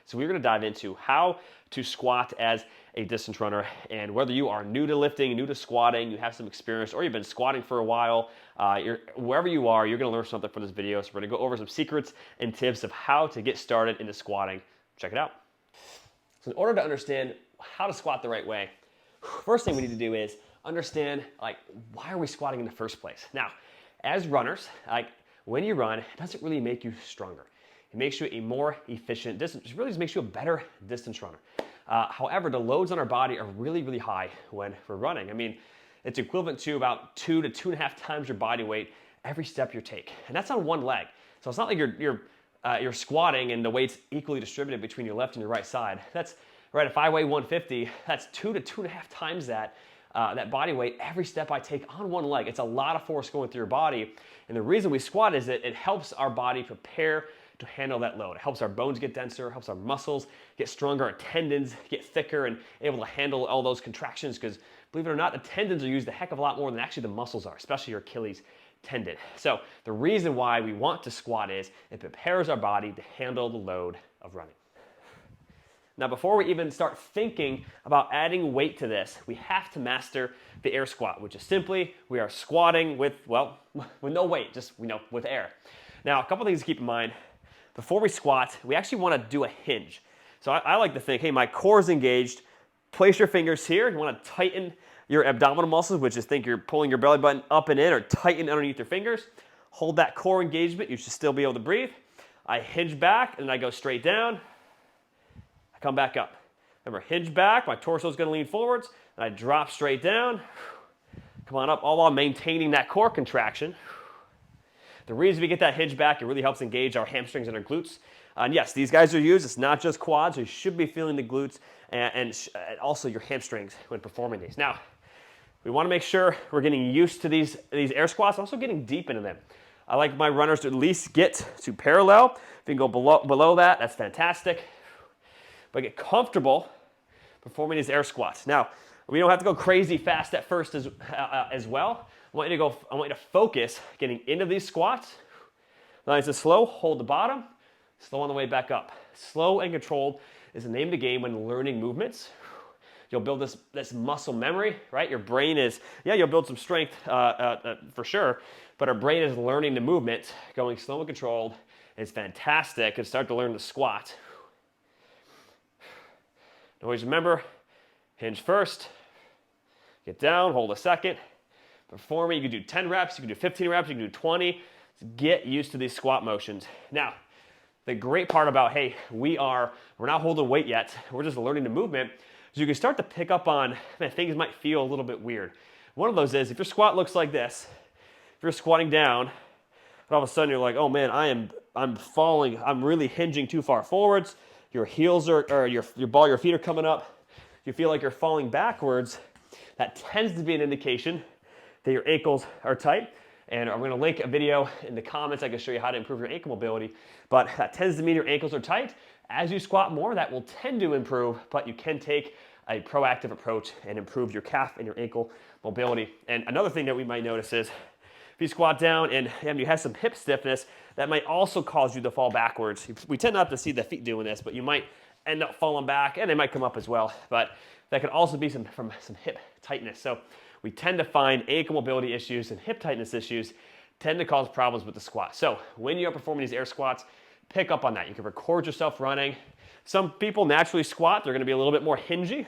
So we're gonna dive into how to squat as a distance runner, and whether you are new to lifting, new to squatting, you have some experience, or you've been squatting for a while, wherever you are, you're gonna learn something from this video. So we're gonna go over some secrets and tips of how to get started into squatting. Check it out. So in order to understand how to squat the right way, first thing we need to do is understand, like, why are we squatting in the first place? Now, as runners, like, when you run, it doesn't really make you stronger. It makes you a more efficient distance. It really just makes you a better distance runner. However, the loads on our body are really, really high when we're running. I mean, it's equivalent to about 2 to 2.5 times your body weight every step you take. And that's on one leg. So it's not like you're squatting and the weight's equally distributed between your left and your right side. That's right. If I weigh 150, that's 2 to 2.5 times that body weight every step I take on one leg. It's a lot of force going through your body. And the reason we squat is that it helps our body prepare to handle that load. It helps our bones get denser, helps our muscles get stronger, our tendons get thicker and able to handle all those contractions, because believe it or not, the tendons are used a heck of a lot more than actually the muscles are, especially your Achilles tendon. So the reason why we want to squat is it prepares our body to handle the load of running. Now, before we even start thinking about adding weight to this, we have to master the air squat, which is simply we are squatting with no weight, just with air. Now, a couple things to keep in mind. Before we squat, we actually want to do a hinge. So I like to think, hey, my core is engaged. Place your fingers here. You want to tighten your abdominal muscles, which is think you're pulling your belly button up and in, or tighten underneath your fingers. Hold that core engagement. You should still be able to breathe. I hinge back and I go straight down. I come back up. Remember, hinge back. My torso is going to lean forwards. And I drop straight down. Come on up, all while maintaining that core contraction. The reason we get that hinge back, it really helps engage our hamstrings and our glutes. And yes, these guys are used. It's not just quads. So you should be feeling the glutes and also your hamstrings when performing these. Now, we want to make sure we're getting used to these air squats, also getting deep into them. I like my runners to at least get to parallel. If you can go below that, that's fantastic. But get comfortable performing these air squats. Now, we don't have to go crazy fast at first as well. I want you to focus getting into these squats. Nice and slow, hold the bottom, slow on the way back up. Slow and controlled is the name of the game when learning movements. You'll build this muscle memory, right? Your brain is, you'll build some strength for sure, but our brain is learning the movement, going slow and controlled. It's fantastic. And start to learn to squat. Always remember, hinge first, get down, hold a second. Performing, you can do 10 reps, you can do 15 reps, you can do 20. Get used to these squat motions. Now, the great part about, hey, we're not holding weight yet, we're just learning the movement, so you can start to pick up on, man, things might feel a little bit weird. One of those is, if your squat looks like this, if you're squatting down, and all of a sudden you're like, oh man, I'm falling, I'm really hinging too far forwards, your heels or your feet are coming up, you feel like you're falling backwards, that tends to be an indication that your ankles are tight. And I'm gonna link a video in the comments. I can show you how to improve your ankle mobility, but that tends to mean your ankles are tight. As you squat more, that will tend to improve, but you can take a proactive approach and improve your calf and your ankle mobility. And another thing that we might notice is if you squat down and you have some hip stiffness, that might also cause you to fall backwards. We tend not to see the feet doing this, but you might end up falling back, and they might come up as well. But that could also be from some hip tightness. So we tend to find ankle mobility issues and hip tightness issues tend to cause problems with the squat. So when you are performing these air squats, pick up on that. You can record yourself running. Some people naturally squat. They're going to be a little bit more hingy, and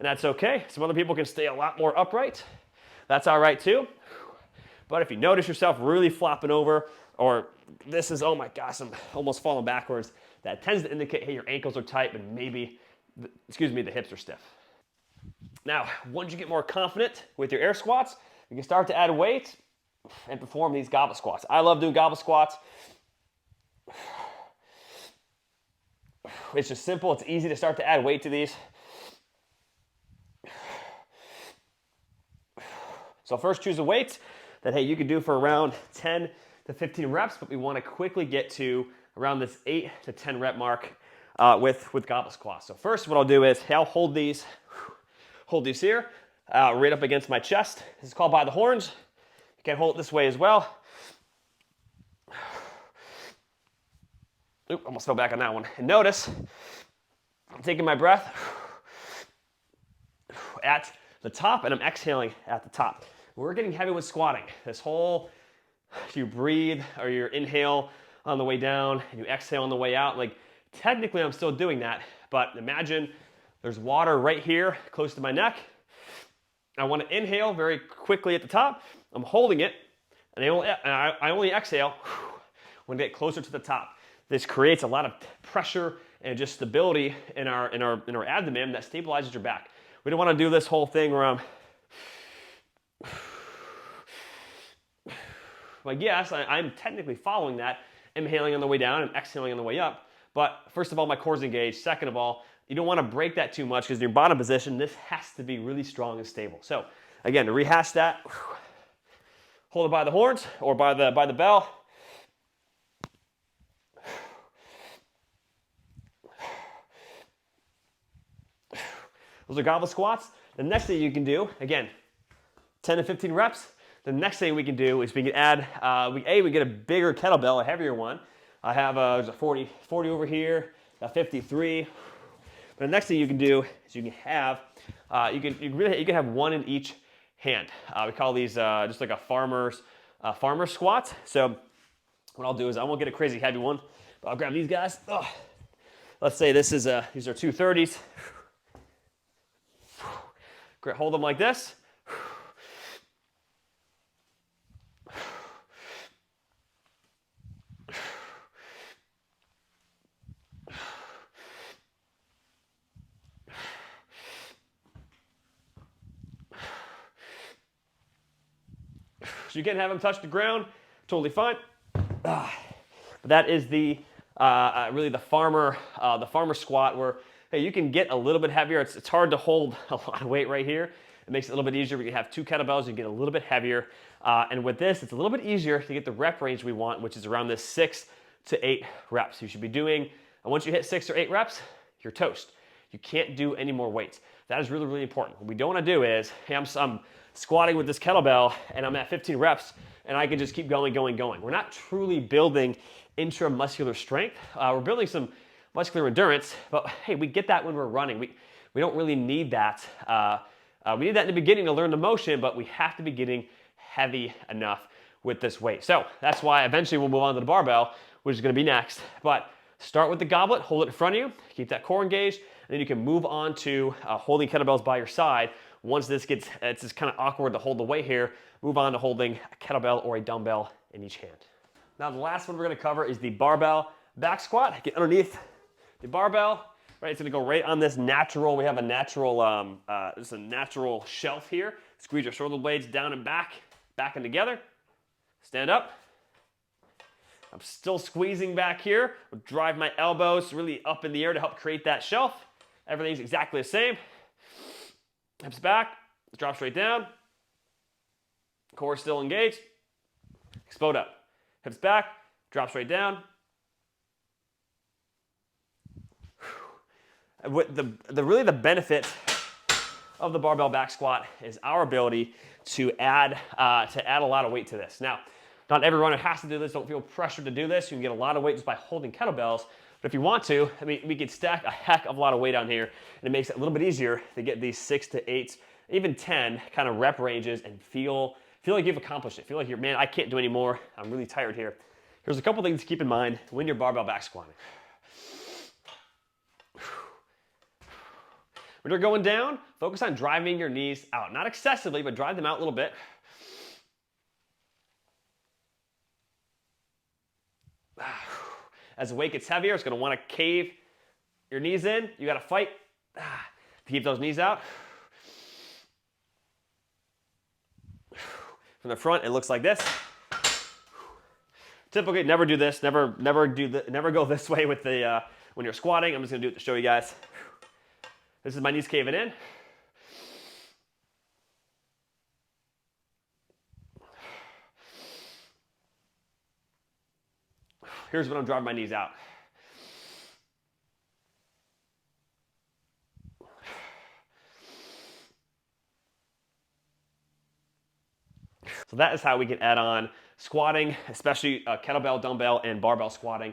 that's okay. Some other people can stay a lot more upright. That's all right too. But if you notice yourself really flopping over, or this is, oh my gosh, I'm almost falling backwards, that tends to indicate, hey, your ankles are tight, but maybe, the hips are stiff. Now, once you get more confident with your air squats, you can start to add weight and perform these goblet squats. I love doing goblet squats. It's just simple. It's easy to start to add weight to these. So first choose a weight that, hey, you can do for around 10 to 15 reps, but we want to quickly get to around this 8 to 10 rep mark with goblet squats. So first what I'll do is I'll hold these here right up against my chest. This is called by the horns. You can hold it this way as well. Oop, almost fell back on that one. And notice I'm taking my breath at the top, and I'm exhaling at the top. We're getting heavy with squatting. This whole, you breathe or you inhale on the way down and you exhale on the way out. Like, technically I'm still doing that, but imagine there's water right here close to my neck. I want to inhale very quickly at the top. I'm holding it, and I only exhale when I get closer to the top. This creates a lot of pressure and just stability in our abdomen that stabilizes your back. We don't want to do this whole thing where I'm like, yes, I'm technically following that, inhaling on the way down and exhaling on the way up. But first of all, my core's engaged. Second of all, you don't want to break that too much, because in your bottom position, this has to be really strong and stable. So again, to rehash that, hold it by the horns or by the bell. Those are goblet squats. The next thing you can do, again, 10 to 15 reps. The next thing we can do is we can add, we get a bigger kettlebell, a heavier one. I have there's a 40 over here, a 53. But the next thing you can do is you can have, you can have one in each hand. We call these just like a farmer's squat. So what I'll do is I won't get a crazy heavy one, but I'll grab these guys. Ugh. Let's say these are 230s. Hold them like this. So you can have them touch the ground, totally fine. But that is the really the farmer squat, where hey, you can get a little bit heavier. It's hard to hold a lot of weight right here. It makes it a little bit easier. We can have two kettlebells, you get a little bit heavier. And with this, it's a little bit easier to get the rep range we want, which is around this 6 to 8 reps. You should be doing, and once you hit 6 or 8 reps, you're toast. You can't do any more weights. That is really, really important. What we don't want to do is, hey, I'm squatting with this kettlebell and I'm at 15 reps and I can just keep going. We're not truly building intramuscular strength. We're building some muscular endurance, but hey, we get that when we're running. We don't really need that. We need that in the beginning to learn the motion, but we have to be getting heavy enough with this weight. So that's why eventually we'll move on to the barbell, which is going to be next. But start with the goblet, hold it in front of you, keep that core engaged, and then you can move on to holding kettlebells by your side. Once it's just kind of awkward to hold the weight here, move on to holding a kettlebell or a dumbbell in each hand. Now the last one we're going to cover is the barbell back squat. Get underneath the barbell, right? It's going to go right on this natural. We have a natural, this is a natural shelf here. Squeeze your shoulder blades down and back and together. Stand up. I'm still squeezing back here. I'll drive my elbows really up in the air to help create that shelf. Everything's exactly the same. Hips back, drop straight down. Core still engaged. Explode up. Hips back, drop straight down. Really the benefit of the barbell back squat is our ability to add a lot of weight to this. Now, not every runner has to do this. Don't feel pressured to do this. You can get a lot of weight just by holding kettlebells. But if you want to, I mean, we could stack a heck of a lot of weight on here, and it makes it a little bit easier to get these 6 to 8, even 10 kind of rep ranges and feel like you've accomplished it. Feel like man, I can't do any more. I'm really tired here. Here's a couple things to keep in mind when you're barbell back squatting. When you're going down, focus on driving your knees out. Not excessively, but drive them out a little bit. As the weight gets heavier, it's going to want to cave your knees in. You got to fight to keep those knees out. From the front, it looks like this. Typically, never do this. Never go this way with the when you're squatting. I'm just going to do it to show you guys. This is my knees caving in. Here's when I'm driving my knees out. So that is how we can add on squatting, especially kettlebell, dumbbell, and barbell squatting.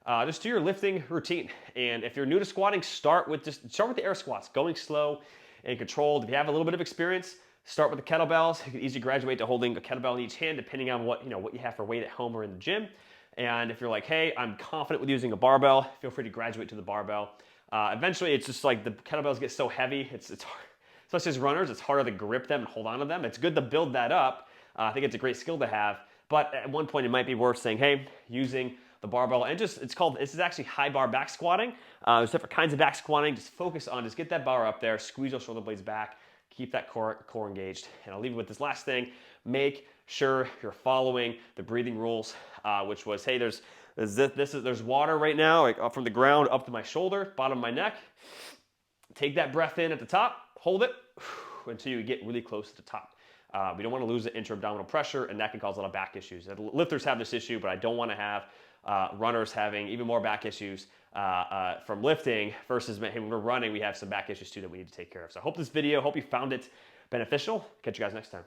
just do your lifting routine. And if you're new to squatting, start with the air squats, going slow and controlled. If you have a little bit of experience, start with the kettlebells. You can easily graduate to holding a kettlebell in each hand, depending on what you have for weight at home or in the gym. And if you're like, hey, I'm confident with using a barbell, feel free to graduate to the barbell. Eventually, it's just like the kettlebells get so heavy, it's hard. Especially as runners, it's harder to grip them and hold on to them. It's good to build that up. I think it's a great skill to have. But at one point, it might be worth saying, hey, using the barbell, and this is actually high bar back squatting. There's different kinds of back squatting. Just focus on, just get that bar up there, squeeze those shoulder blades back, keep that core engaged. And I'll leave you with this last thing. Make sure you're following the breathing rules, which was, hey, there's water right now, like up from the ground up to my shoulder, bottom of my neck. Take that breath in at the top, hold it until you get really close to the top. We don't want to lose the intra-abdominal pressure, and that can cause a lot of back issues. Lifters have this issue, but I don't want to have runners having even more back issues from lifting versus, hey, when we're running, we have some back issues too that we need to take care of. So I hope you found it beneficial. Catch you guys next time.